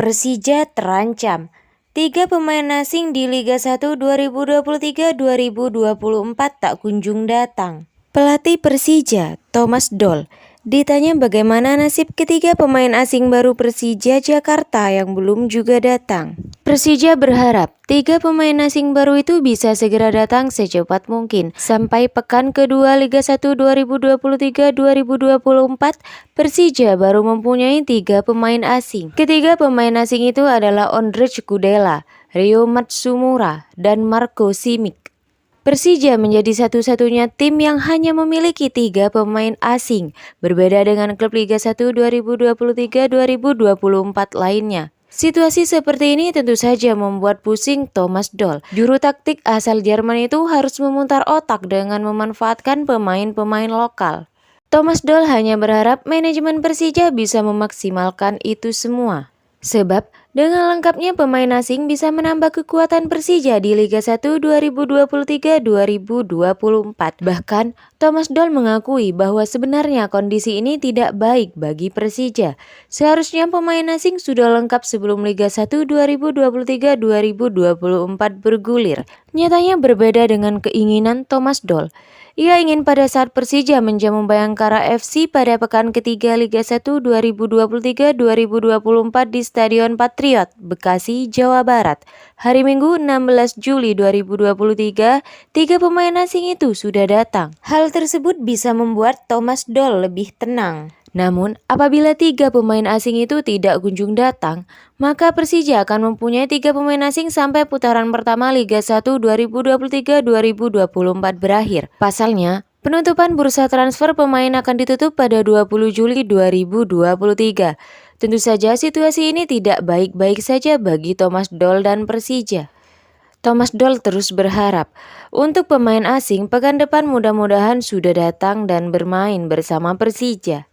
Persija terancam. 3 pemain asing di Liga 1 2023-2024 tak kunjung datang. Pelatih Persija, Thomas Doll, ditanya bagaimana nasib ketiga pemain asing baru Persija Jakarta yang belum juga datang. Persija berharap 3 pemain asing baru itu bisa segera datang secepat mungkin. Sampai pekan kedua Liga 1 2023-2024, Persija baru mempunyai 3 pemain asing. Ketiga pemain asing itu adalah Ondrej Kudela, Ryo Matsumura, dan Marco Simic. Persija menjadi satu-satunya tim yang hanya memiliki 3 pemain asing, berbeda dengan klub Liga 1 2023-2024 lainnya. Situasi seperti ini tentu saja membuat pusing Thomas Doll. Juru taktik asal Jerman itu harus memutar otak dengan memanfaatkan pemain-pemain lokal. Thomas Doll hanya berharap manajemen Persija bisa memaksimalkan itu semua. Sebab dengan lengkapnya pemain asing bisa menambah kekuatan Persija di Liga 1 2023-2024. Bahkan Thomas Doll mengakui bahwa sebenarnya kondisi ini tidak baik bagi Persija. Seharusnya pemain asing sudah lengkap sebelum Liga 1 2023-2024 bergulir. Nyatanya berbeda dengan keinginan Thomas Doll. Ia ingin pada saat Persija menjamu Bayangkara FC pada pekan ketiga Liga 1 2023-2024 di Stadion Patriot, Bekasi, Jawa Barat. Hari Minggu 16 Juli 2023, 3 pemain asing itu sudah datang. Hal tersebut bisa membuat Thomas Doll lebih tenang. Namun, apabila 3 pemain asing itu tidak kunjung datang, maka Persija akan mempunyai 3 pemain asing sampai putaran pertama Liga 1 2023-2024 berakhir. Pasalnya, penutupan bursa transfer pemain akan ditutup pada 20 Juli 2023. Tentu saja situasi ini tidak baik-baik saja bagi Thomas Doll dan Persija. Thomas Doll terus berharap untuk pemain asing pekan depan mudah-mudahan sudah datang dan bermain bersama Persija.